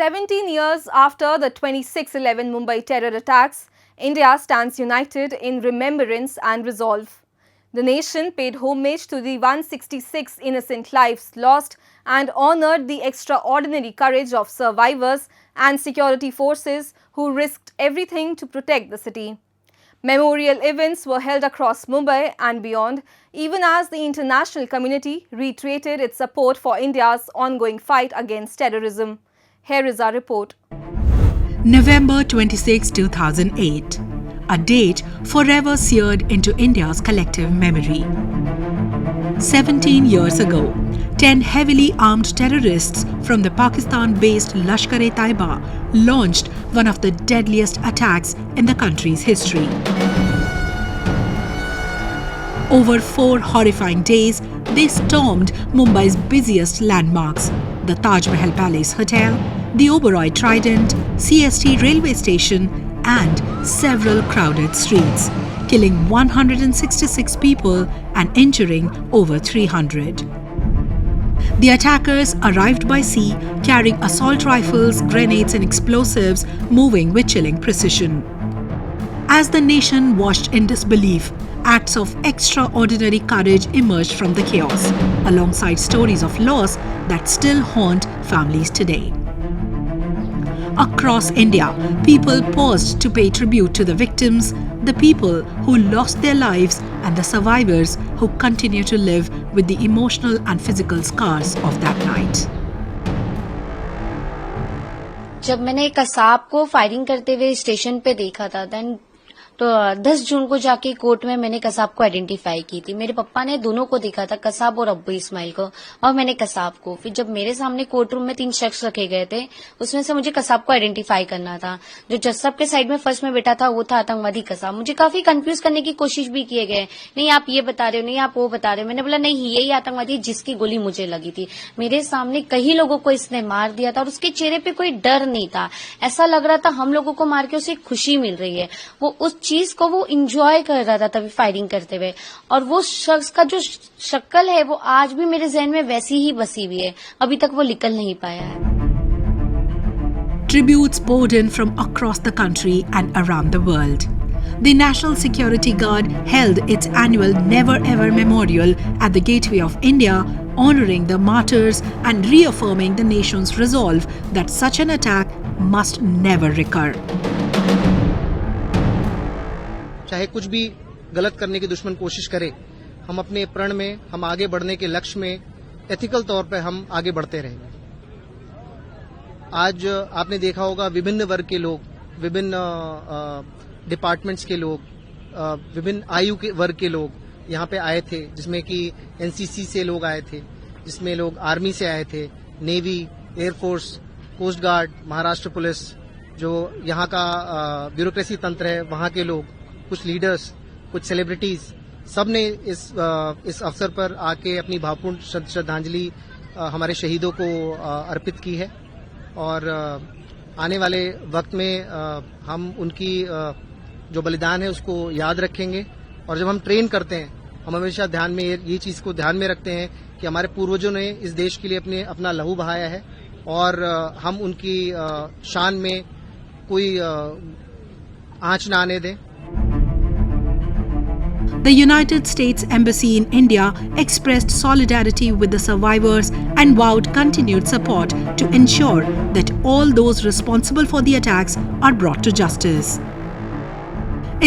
17 years after the 26/11 Mumbai terror attacks, India stands united in remembrance and resolve. The nation paid homage to the 166 innocent lives lost and honored the extraordinary courage of survivors and security forces who risked everything to protect the city. Memorial events were held across Mumbai and beyond, even as the international community reiterated its support for India's ongoing fight against terrorism. Here is our report. November 26, 2008, a date forever seared into India's collective memory. 17 years ago, 10 heavily armed terrorists from the Pakistan-based Lashkar-e-Taiba launched one of the deadliest attacks in the country's history. Over 4 horrifying days, they stormed Mumbai's busiest landmarks, the Taj Mahal Palace Hotel, the Oberoi Trident, CST railway station, and several crowded streets, killing 166 people and injuring over 300. The attackers arrived by sea, carrying assault rifles, grenades and explosives, moving with chilling precision. As the nation watched in disbelief, acts of extraordinary courage emerged from the chaos, alongside stories of loss that still haunt families today. Across India, people paused to pay tribute to the victims, the people who lost their lives, and the survivors who continue to live with the emotional and physical scars of that night. जब मैंने कसाब को firing करते हुए station पे देखा था तो 10 जून को जाके कोर्ट में मैंने कसाब को आइडेंटिफाई की थी। मेरे पप्पा ने दोनों को देखा था, कसाब और अब्बू इस्माइल को, और मैंने कसाब को। फिर जब मेरे सामने कोर्ट रूम में 3 शख्स रखे गए थे, उसमें से मुझे कसाब को आइडेंटिफाई करना था। जो जज साहब के साइड में फर्स्ट में बैठा था वो था आतंकवादी कसाब। मुझे काफी कंफ्यूज करने की कोशिश भी किए गए, नहीं आप ये बता रहे हो, नहीं आप वो बता रहे हो। मैंने बोला नहीं, यही आतंकवादी जिसकी गोली मुझे लगी थी। मेरे सामने कई लोगों को इसने मार दिया था और उसके चेहरे पे कोई डर नहीं था। ऐसा लग रहा था हम लोगों को मार के उसे खुशी मिल रही है। वो उस चीज को वो इंजॉय कर रहा था तभी फायरिंग करते हुए, और वो शख्स का जो शक्ल है वो आज भी मेरे जहन में वैसी ही बसी हुई है, अभी तक वो निकल नहीं पाया है। Tributes poured in from across the country and around the world. The National Security Guard held its annual Never Ever Memorial at the Gateway of India, honoring the martyrs and reaffirming the nation's resolve that such an attack must never recur. चाहे कुछ भी गलत करने की दुश्मन कोशिश करे, हम अपने प्रण में, हम आगे बढ़ने के लक्ष्य में एथिकल तौर पे हम आगे बढ़ते रहेंगे। आज आपने देखा होगा विभिन्न वर्ग के लोग, विभिन्न डिपार्टमेंट्स के लोग, विभिन्न आयु के वर्ग के लोग यहाँ पे आए थे, जिसमें कि एनसीसी से लोग आए थे, जिसमें लोग आर्मी से आए थे, navy, air force, coast guard, Maharashtra police, जो यहाँ का ब्यूरोक्रेसी तंत्र है वहाँ के लोग, कुछ लीडर्स, कुछ सेलिब्रिटीज, सब ने इस अवसर पर आके अपनी भावपूर्ण श्रद्धांजलि हमारे शहीदों को अर्पित की है। और आने वाले वक्त में हम उनकी जो बलिदान है उसको याद रखेंगे। और जब हम ट्रेन करते हैं, हम हमेशा ध्यान में ये चीज को ध्यान में रखते हैं कि हमारे पूर्वजों ने इस देश के लिए अपना लहू बहाया है, और हम उनकी शान में कोई आंच ना आने दें। The United States Embassy in India expressed solidarity with the survivors and vowed continued support to ensure that all those responsible for the attacks are brought to justice.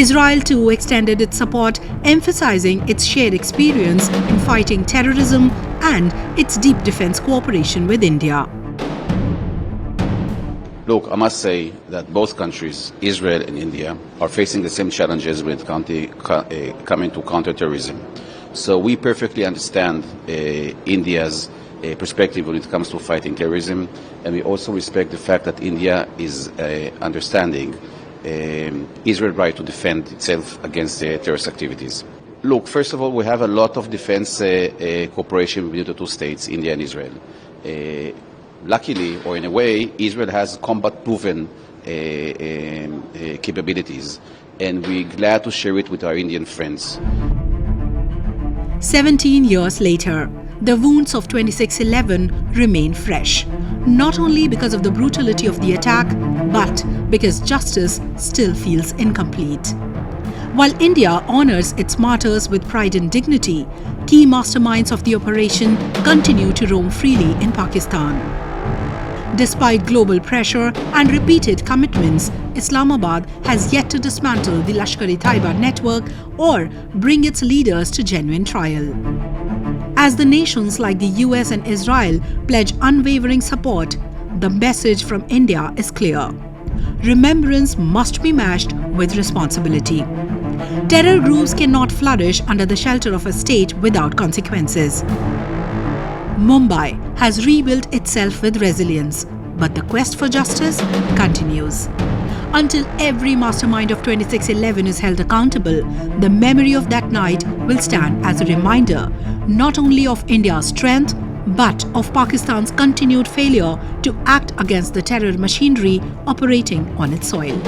Israel too extended its support, emphasizing its shared experience in fighting terrorism and its deep defense cooperation with India. Look, I must say that both countries, Israel and India, are facing the same challenges when it coming to counterterrorism. So we perfectly understand India's perspective when it comes to fighting terrorism, and we also respect the fact that India is understanding Israel's right to defend itself against terrorist activities. Look, first of all, we have a lot of defense cooperation between the two states, India and Israel. Luckily, or in a way, Israel has combat-proven capabilities, and we're glad to share it with our Indian friends. 17 years later, the wounds of 26/11 remain fresh. not only because of the brutality of the attack, but because justice still feels incomplete. While India honors its martyrs with pride and dignity, key masterminds of the operation continue to roam freely in Pakistan. Despite global pressure and repeated commitments, Islamabad has yet to dismantle the Lashkar-e-Taiba network or bring its leaders to genuine trial. As the nations like the US and Israel pledge unwavering support, the message from India is clear. Remembrance must be matched with responsibility. Terror groups cannot flourish under the shelter of a state without consequences. Mumbai has rebuilt itself with resilience, but the quest for justice continues. Until every mastermind of 26/11 is held accountable, the memory of that night will stand as a reminder not only of India's strength, but of Pakistan's continued failure to act against the terror machinery operating on its soil.